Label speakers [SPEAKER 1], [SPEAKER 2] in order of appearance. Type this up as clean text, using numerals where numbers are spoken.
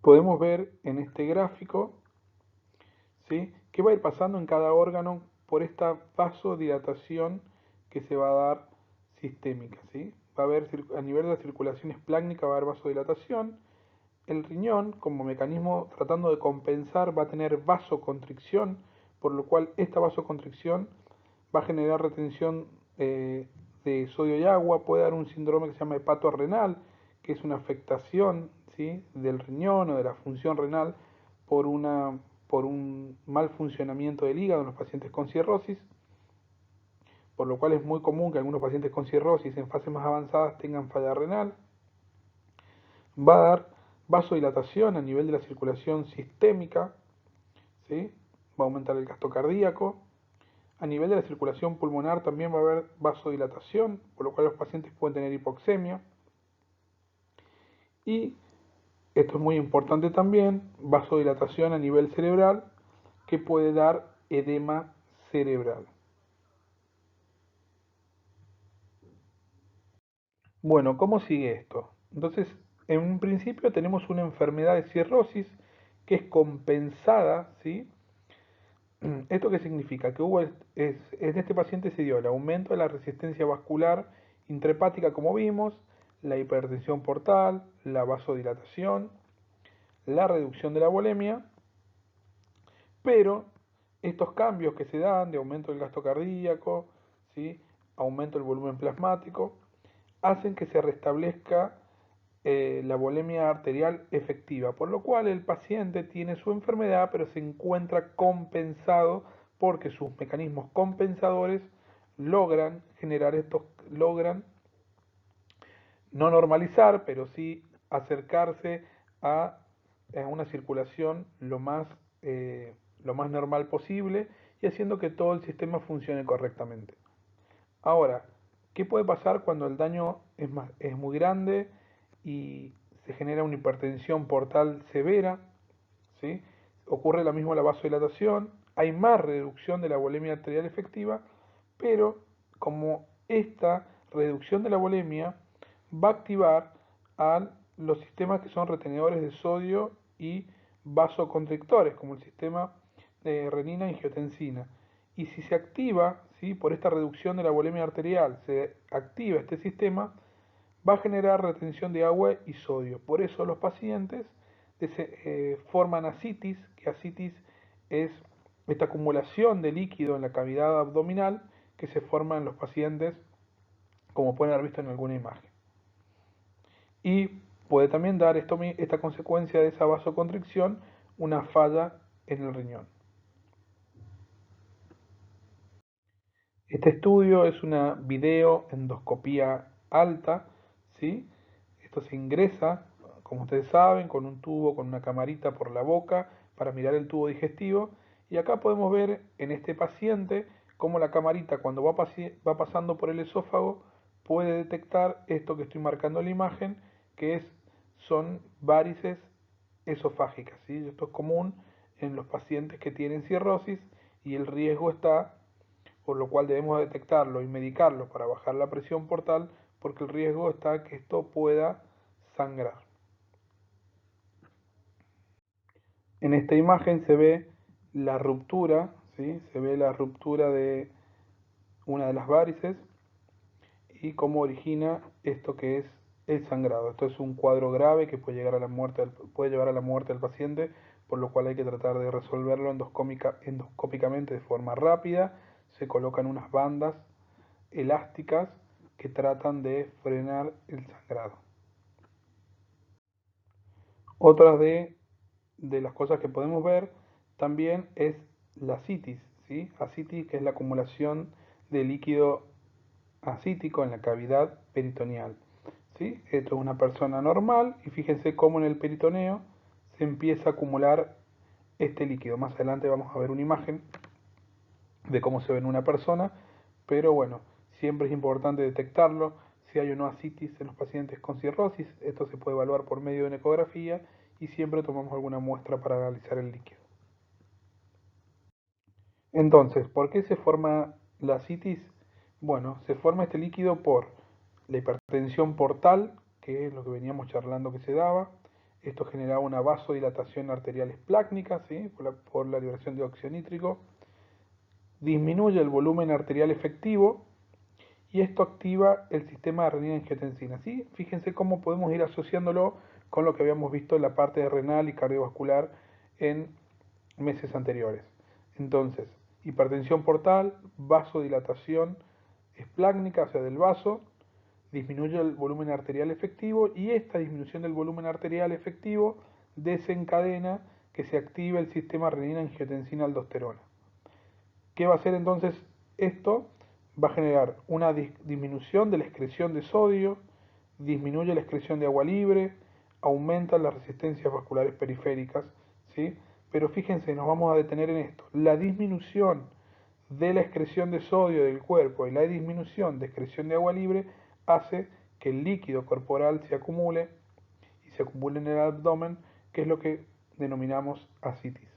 [SPEAKER 1] podemos ver en este gráfico, ¿sí?, qué va a ir pasando en cada órgano por esta vasodilatación que se va a dar sistémica, ¿sí? Va a haber, a nivel de la circulación esplácnica va a haber vasodilatación. El riñón, como mecanismo tratando de compensar, va a tener vasoconstricción, por lo cual esta vasoconstricción va a generar retención de sodio y agua, puede dar un síndrome que se llama hepatorrenal, que es una afectación, ¿sí?, del riñón o de la función renal por, por un mal funcionamiento del hígado en los pacientes con cirrosis, por lo cual es muy común que algunos pacientes con cirrosis en fases más avanzadas tengan falla renal. Va a dar vasodilatación a nivel de la circulación sistémica, ¿sí?, va a aumentar el gasto cardíaco. A nivel de la circulación pulmonar también va a haber vasodilatación, por lo cual los pacientes pueden tener hipoxemia. Y esto es muy importante también, vasodilatación a nivel cerebral, que puede dar edema cerebral. Bueno, ¿cómo sigue esto? Entonces, en un principio tenemos una enfermedad de cirrosis que es compensada, ¿sí? ¿Esto qué significa? Que en este paciente se dio el aumento de la resistencia vascular intrahepática, como vimos, la hipertensión portal, la vasodilatación, la reducción de la volemia, pero estos cambios que se dan de aumento del gasto cardíaco, ¿sí?, aumento del volumen plasmático, hacen que se restablezca la volemia arterial efectiva, por lo cual el paciente tiene su enfermedad, pero se encuentra compensado porque sus mecanismos compensadores logran generar logran no normalizar, pero sí acercarse a, a una circulación lo más normal posible y haciendo que todo el sistema funcione correctamente. Ahora, ¿qué puede pasar cuando el daño es muy grande y se genera una hipertensión portal severa? ¿Sí? Ocurre lo mismo la vasodilatación, hay más reducción de la volemia arterial efectiva, pero como esta reducción de la volemia va a activar a los sistemas que son retenedores de sodio y vasoconstrictores, como el sistema de renina-angiotensina. Y si se activa, ¿sí?, por esta reducción de la volemia arterial, se activa este sistema, va a generar retención de agua y sodio. Por eso los pacientes forman ascitis, que ascitis es esta acumulación de líquido en la cavidad abdominal que se forma en los pacientes, como pueden haber visto en alguna imagen. Y puede también dar esta consecuencia de esa vasoconstricción una falla en el riñón. Este estudio es una videoendoscopía alta, ¿sí? Esto se ingresa, como ustedes saben, con un tubo, con una camarita por la boca para mirar el tubo digestivo. Y acá podemos ver en este paciente cómo la camarita, cuando va pasando por el esófago, puede detectar esto que estoy marcando en la imagen, que son varices esofágicas, ¿sí? Esto es común en los pacientes que tienen cirrosis y el riesgo está, por lo cual debemos detectarlo y medicarlo para bajar la presión portal, porque el riesgo está que esto pueda sangrar. En esta imagen se ve la ruptura, ¿sí?, se ve la ruptura de una de las varices y cómo origina esto que es el sangrado. Esto es un cuadro grave que puede llevar a la muerte del paciente, por lo cual hay que tratar de resolverlo endoscópicamente de forma rápida. Se colocan unas bandas elásticas que tratan de frenar el sangrado. Otra de las cosas que podemos ver también es la ascitis, ¿sí? Ascitis, que es la acumulación de líquido acítico en la cavidad peritoneal, ¿sí? Esto es una persona normal y fíjense cómo en el peritoneo se empieza a acumular este líquido. Más adelante vamos a ver una imagen de cómo se ve en una persona, pero bueno, siempre es importante detectarlo. Si hay o no ascitis en los pacientes con cirrosis, esto se puede evaluar por medio de una ecografía y siempre tomamos alguna muestra para analizar el líquido. Entonces, ¿por qué se forma la ascitis? Bueno, se forma este líquido por la hipertensión portal, que es lo que veníamos charlando que se daba, Esto generaba una vasodilatación arterial esplácnica, ¿sí? por la liberación de óxido nítrico. Disminuye el volumen arterial efectivo y esto activa el sistema de renina-angiotensina. ¿Sí? Fíjense cómo podemos ir asociándolo con lo que habíamos visto en la parte de renal y cardiovascular en meses anteriores. Entonces, hipertensión portal, vasodilatación esplácnica, o sea, del vaso, disminuye el volumen arterial efectivo y esta disminución del volumen arterial efectivo desencadena que se active el sistema renina-angiotensina-aldosterona. ¿Qué va a hacer entonces esto? Va a generar una disminución de la excreción de sodio, disminuye la excreción de agua libre, aumenta las resistencias vasculares periféricas, ¿sí? Pero fíjense, nos vamos a detener en esto. La disminución de la excreción de sodio del cuerpo y la disminución de excreción de agua libre hace que el líquido corporal se acumule y se acumule en el abdomen, que es lo que denominamos ascitis.